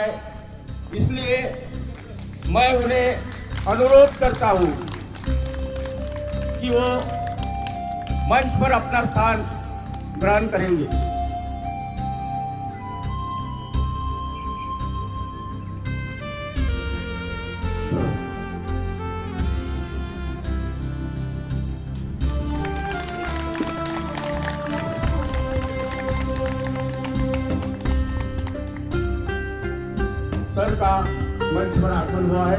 है, इसलिए मैं उन्हें अनुरोध करता हूं कि वो मंच पर अपना स्थान ग्रहण करेंगे। सर का मंच पर आगमन हुआ है।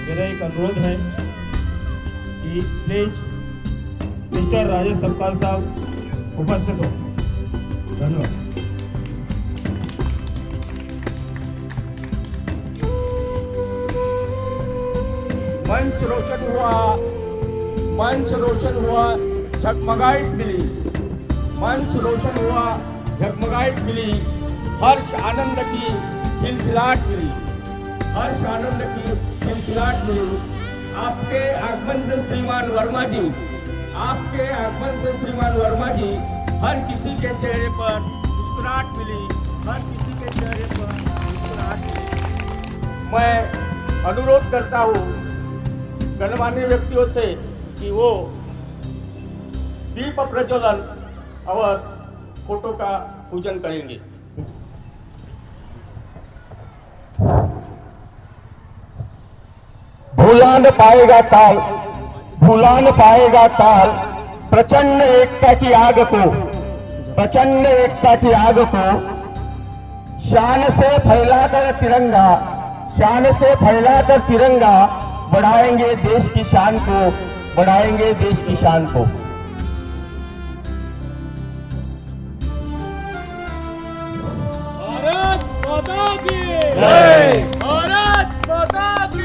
मेरा एक अनुरोध है कि प्लीज मिस्टर राजेश सपकाल साहब उपस्थित हो। धन्यवाद। मंच रोशन हुआ, मंच रोशन हुआ, झगमगाहट मिली, मंच रोशन हुआ, झगमगाहट मिली, हर्ष आनंद की खिलखिलाहट मिली, हर्ष आनंद की खिलखिलाहट मिली। आपके आगमन से श्रीमान वर्मा जी, आपके आगमन से श्रीमान वर्मा जी, हर किसी के चेहरे पर मुस्कुराहट मिली, हर किसी के चेहरे पर मुस्कुराहट मिली। मैं अनुरोध करता हूँ गणमान्य व्यक्तियों से कि वो दीप प्रज्वलन और फोटो का पूजन करेंगे। भूला न पाएगा काल, भूला न पाएगा काल प्रचंड एकता की आग को, प्रचंड एकता की आग को शान से फैलाकर तिरंगा, शान से फैलाकर तिरंगा बढ़ाएंगे देश की शान को, बढ़ाएंगे देश की शान को। भारत माता की जय, भारत माता की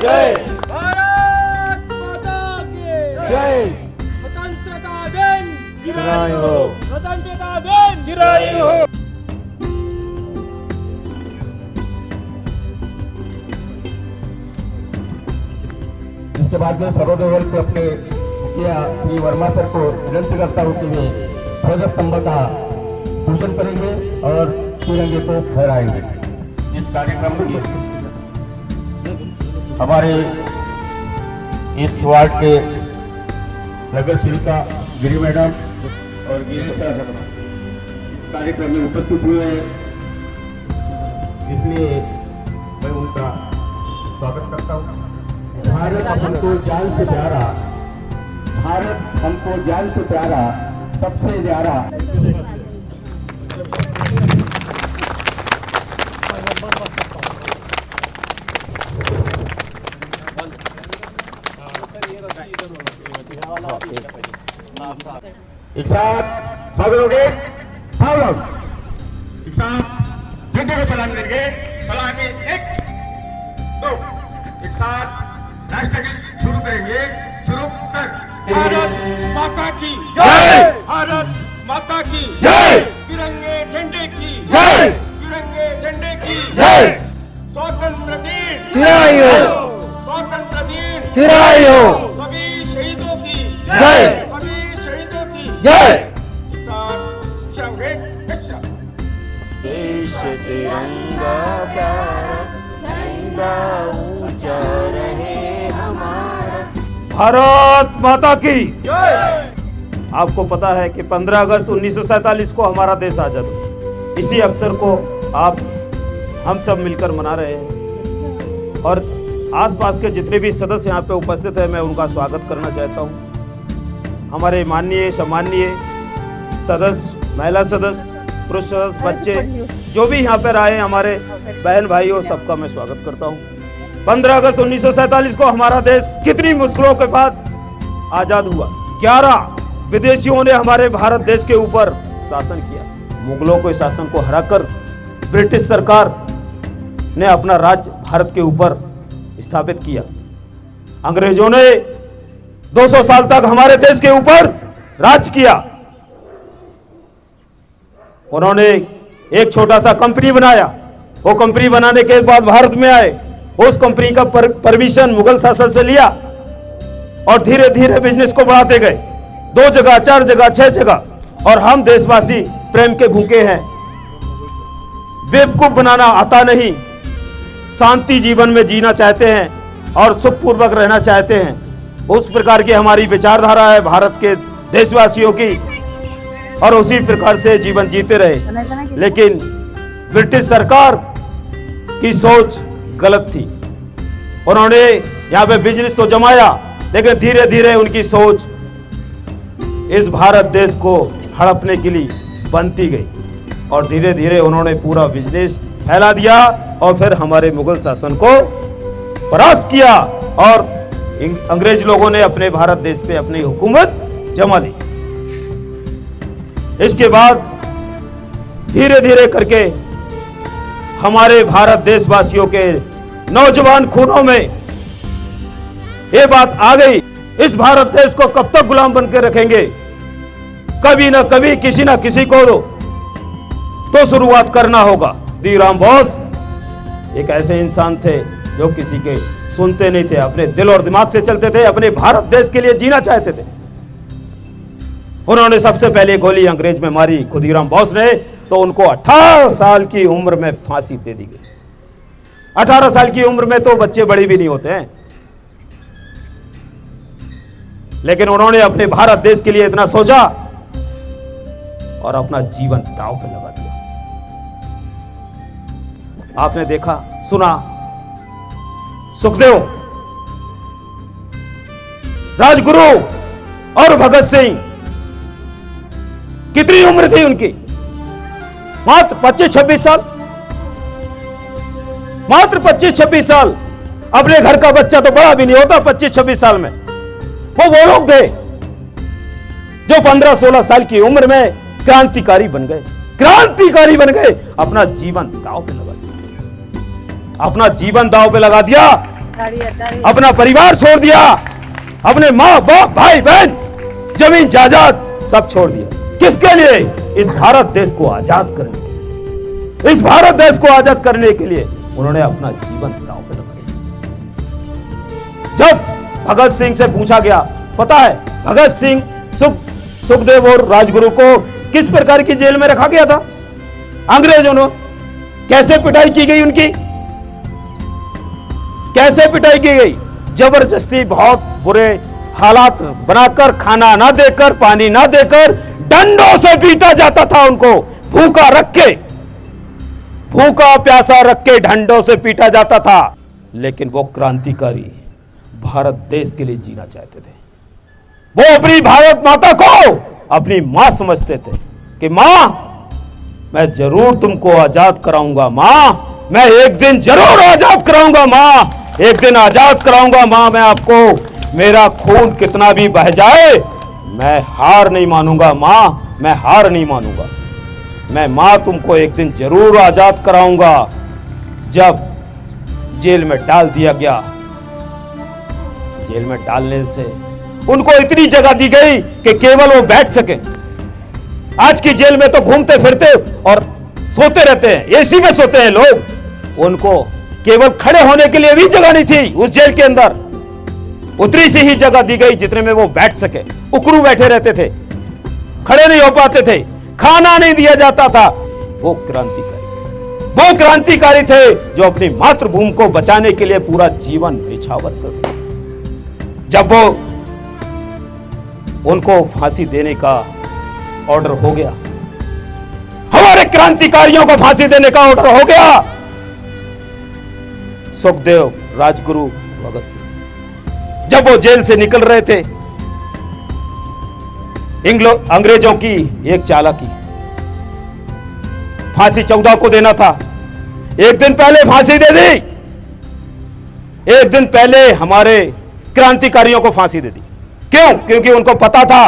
जय, भारत माता की जय। स्वतंत्रता दिन चिराई हो, स्वतंत्रता दिन चिराई हो। इसके बाद में सर्वोदय हेल्थ क्लब के मुखिया श्री वर्मा सर को विनंती करता हूं कि वे ध्वज स्तंभ का पूजन करेंगे और तिरंगे को फहराएंगे। इस कार्यक्रम की हमारे इस वार्ड के नगर सेविका गिरी मैडम और गिरी सर इस कार्यक्रम में उपस्थित हुए हैं, इसलिए मैं उनका स्वागत करता हूँ। भारत हमको जान से प्यारा, भारत हमको जान से प्यारा, सबसे प्यारा। एक साथ सब लोग सब लोग एक साथ झंडे को सलाम करेंगे। सलामी 1 2 एक साथ राष्ट्रगीत शुरू करेंगे। शुरू कर। भारत माता की जय, भारत माता की जय, तिरंगे झंडे की जय, तिरंगे झंडे की जय। स्वतंत्र दिन चिराई हो, स्वतंत्र दिन चिराई हो, सभी शहीदों की जय, सभी शहीदों की जय। एक साथ शंभे कच्चा देश तिरंगा प्यारा, झंडा ऊंचा रहे हमारा। भारत माता की जय। आपको पता है कि 15 अगस्त 1947 को हमारा देश आजाद हुआ। इसी अवसर को हम सब मिलकर मना रहे हैं और आसपास के जितने भी सदस्य यहाँ पे उपस्थित हैं, मैं उनका स्वागत करना चाहता हूँ। हमारे माननीय सम्माननीय सदस्य, महिला सदस्य, पुरुष सदस्य, बच्चे जो भी यहाँ पर आए, हमारे बहन भाइयों, सबका मैं स्वागत करता हूँ। 15 अगस्त 1947 को हमारा देश कितनी मुश्किलों के बाद आजाद हुआ। 11 विदेशियों ने हमारे भारत देश के ऊपर शासन किया। मुगलों के शासन को हराकर ब्रिटिश सरकार ने अपना राज्य भारत के ऊपर स्थापित किया। अंग्रेजों ने 200 साल तक हमारे देश के ऊपर राज किया। उन्होंने एक छोटा सा कंपनी बनाया। वो कंपनी बनाने के बाद भारत में आए। उस कंपनी का परमिशन मुगल शासन से लिया और धीरे धीरे बिजनेस को बढ़ाते गए। 2 जगह, 4 जगह, 6 जगह, और हम देशवासी प्रेम के भूखे हैं। बेवकूफ बनाना आता नहीं, शांति जीवन में जीना चाहते हैं और सुखपूर्वक रहना चाहते हैं। उस प्रकार की हमारी विचारधारा है भारत के देशवासियों की, और उसी प्रकार से जीवन जीते रहे। लेकिन ब्रिटिश सरकार की सोच गलत थी। उन्होंने यहाँ पे बिजनेस तो जमाया, लेकिन धीरे धीरे उनकी सोच इस भारत देश को हड़पने के लिए बनती गई, और धीरे धीरे उन्होंने पूरा बिजनेस फैला दिया और फिर हमारे मुगल शासन को परास्त किया, और अंग्रेज लोगों ने अपने भारत देश पे अपनी हुकूमत जमा ली। इसके बाद धीरे धीरे करके हमारे भारत देशवासियों के नौजवान खूनों में ये बात आ गई, इस भारत देश को कब तक गुलाम बन के रखेंगे, कभी ना कभी किसी ना किसी को तो शुरुआत करना होगा। खुदीराम बोस एक ऐसे इंसान थे जो किसी के सुनते नहीं थे, अपने दिल और दिमाग से चलते थे, अपने भारत देश के लिए जीना चाहते थे। उन्होंने सबसे पहले गोली अंग्रेज में मारी खुदीराम बोस ने, तो उनको 18 साल की उम्र में फांसी दे दी गई। 18 साल की उम्र में तो बच्चे बड़े भी नहीं होते हैं, लेकिन उन्होंने अपने भारत देश के लिए इतना सोचा और अपना जीवन दांव पे लगा दिया। आपने देखा सुना, सुखदेव, राजगुरु और भगत सिंह, कितनी उम्र थी उनकी? मात्र 25-26 साल, मात्र 25-26 साल। अपने घर का बच्चा तो बड़ा भी नहीं होता 25-26 साल में। वो लोग थे जो 15-16 साल की उम्र में क्रांतिकारी बन गए, क्रांतिकारी बन गए, अपना जीवन दांव पे लगा दिया, अपना जीवन दांव पे लगा दिया, अपना परिवार छोड़ दिया, अपने माँ बाप भाई बहन जमीन जायदाद सब छोड़ दिया। किसके लिए? इस भारत देश को आजाद करने के लिए, इस भारत देश को आजाद करने के लिए उन्होंने अपना जीवन दांव पे लगा दिया। जब भगत सिंह से पूछा गया, पता है भगत सिंह, सुखदेव और राजगुरु को किस प्रकार की जेल में रखा गया था? अंग्रेजों ने कैसे पिटाई की गई उनकी, कैसे पिटाई की गई? जबरदस्ती बहुत बुरे हालात बनाकर, खाना ना देकर, पानी ना देकर, डंडों से पीटा जाता था उनको, भूखा रख के, भूखा प्यासा रख के डंडों से पीटा जाता था। लेकिन वो क्रांतिकारी भारत देश के लिए जीना चाहते थे। वो अपनी भारत माता को अपनी मां समझते थे कि मां, मैं जरूर तुमको आजाद कराऊंगा मां, मैं एक दिन जरूर आजाद कराऊंगा मां, एक दिन आजाद कराऊंगा मां, मैं आपको, मेरा खून कितना भी बह जाए मैं हार नहीं मानूंगा मां, मैं हार नहीं मानूंगा, मैं मां तुमको एक दिन जरूर आजाद कराऊंगा। जब जेल में डाल दिया गया, जेल में डालने से उनको इतनी जगह दी गई कि केवल वो बैठ सके। आज की जेल में तो घूमते फिरते और सोते रहते हैं, एसी में सोते हैं लोग, उनको केवल खड़े होने के लिए भी जगह नहीं थी उस जेल के अंदर। उतनी सी ही जगह दी गई जितने में वो बैठ सके, उकड़ू बैठे रहते थे, खड़े नहीं हो पाते थे, खाना नहीं दिया जाता था। वो क्रांतिकारी थे जो अपनी मातृभूमि को बचाने के लिए पूरा जीवन न्यौछावर कर दिया। जब वो उनको फांसी देने का ऑर्डर हो गया, हमारे क्रांतिकारियों को फांसी देने का ऑर्डर हो गया, सुखदेव, राजगुरु, भगत सिंह जब वो जेल से निकल रहे थे, अंग्रेजों की एक चालाकी, फांसी 14 को देना था, एक दिन पहले फांसी दे दी, एक दिन पहले हमारे क्रांतिकारियों को फांसी दे दी। क्यों? क्योंकि उनको पता था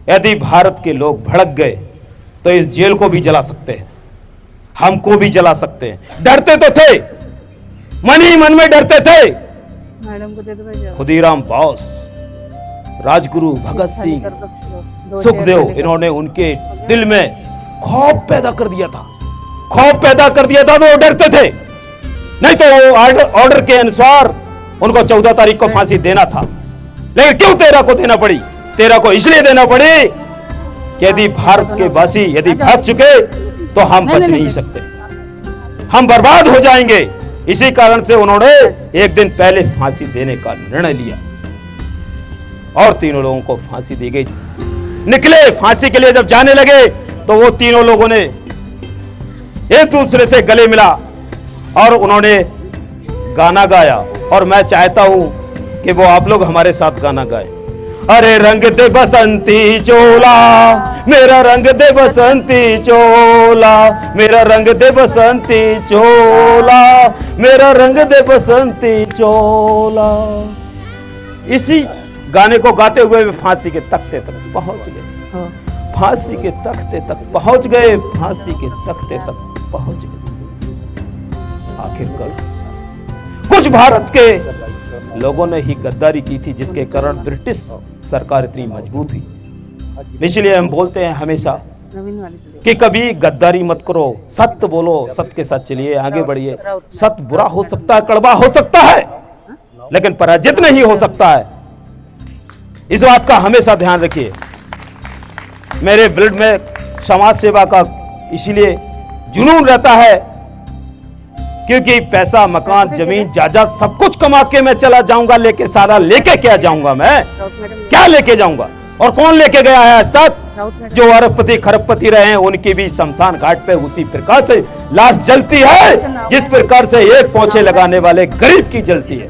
यदि भारत के लोग भड़क गए तो इस जेल को भी जला सकते हैं, हमको भी जला सकते हैं। डरते तो थे, मन ही मन में डरते थे। मैडम को दे दो भाई। खुदीराम बोस, राजगुरु, भगत सिंह, सुखदेव, इन्होंने उनके दिल में खौफ पैदा कर दिया था, खौफ पैदा कर दिया था, तो वो डरते थे। नहीं तो वो ऑर्डर के अनुसार उनको 14 तारीख को फांसी देना था। लेकिन क्यों 13 को देना पड़ी? 13 को इसलिए देना पड़ी कि यदि भारत के वासी यदि भाग चुके तो हम बच नहीं सकते, हम बर्बाद हो जाएंगे। इसी कारण से उन्होंने एक दिन पहले फांसी देने का निर्णय लिया और तीनों लोगों को फांसी दी गई। निकले फांसी के लिए जब जाने लगे तो वो तीनों लोगों ने एक दूसरे से गले मिला और उन्होंने गाना गाया, और मैं चाहता हूं कि वो आप लोग हमारे साथ गाना गाएं। अरे रंग दे बसंती चोला, मेरा रंग दे बसंती चोला, मेरा रंग दे बसंती चोला, मेरा रंग दे बसंती चोला। इसी गाने को गाते हुए वे फांसी के तख्ते तक पहुंच गए, फांसी के तख्ते तक पहुंच गए, फांसी के तख्ते तक पहुंच गए। आखिरकार कुछ भारत के लोगों ने ही गद्दारी की थी, जिसके कारण ब्रिटिश सरकार इतनी मजबूत हुई। इसलिए हम बोलते हैं हमेशा कि कभी गद्दारी मत करो, सत्य बोलो, सत्य के साथ चलिए, आगे बढ़िए। सत्य बुरा हो सकता है, कड़वा हो सकता है, लेकिन पराजित नहीं हो सकता है। इस बात का हमेशा ध्यान रखिए। मेरे ब्लड में समाज सेवा का इसीलिए जुनून रहता है क्योंकि पैसा, मकान, जमीन, जायदाद सब कुछ कमा के मैं चला जाऊंगा, लेके सारा लेके क्या जाऊंगा? मैं क्या लेके जाऊंगा? और कौन लेके गया है आज तक? जो अरबपति खरबपति रहे हैं, उनकी भी शमशान घाट पे उसी प्रकार से लाश जलती है जिस प्रकार से एक पोछे लगाने वाले गरीब की जलती है।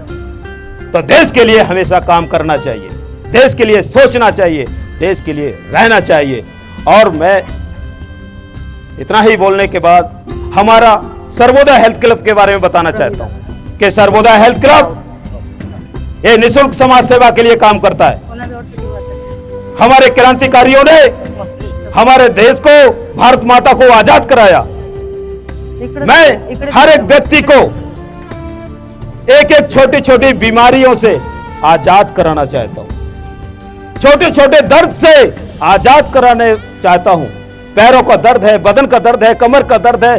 तो देश के लिए हमेशा काम करना चाहिए, देश के लिए सोचना चाहिए, देश के लिए रहना चाहिए। और मैं इतना ही बोलने के बाद हमारा सर्वोदय हेल्थ क्लब के बारे में बताना चाहता हूं कि सर्वोदय हेल्थ क्लब ये निःशुल्क समाज सेवा के लिए काम करता है। हमारे क्रांतिकारियों ने हमारे देश को, भारत माता को आजाद कराया। मैं हर एक व्यक्ति को एक एक छोटी छोटी बीमारियों से आजाद कराना चाहता हूं, छोटे छोटे दर्द से आजाद कराने चाहता हूं। पैरों का दर्द है, बदन का दर्द है, कमर का दर्द है,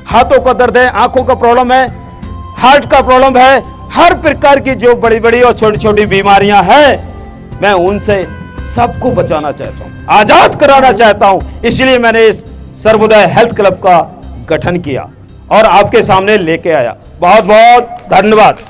हाथों का दर्द है, आंखों का प्रॉब्लम है, हार्ट का प्रॉब्लम है, हर प्रकार की जो बड़ी बड़ी और छोटी छोटी बीमारियां हैं, मैं उनसे सबको बचाना चाहता हूं, आजाद कराना चाहता हूं। इसलिए मैंने इस सर्वोदय हेल्थ क्लब का गठन किया और आपके सामने लेके आया। बहुत बहुत धन्यवाद।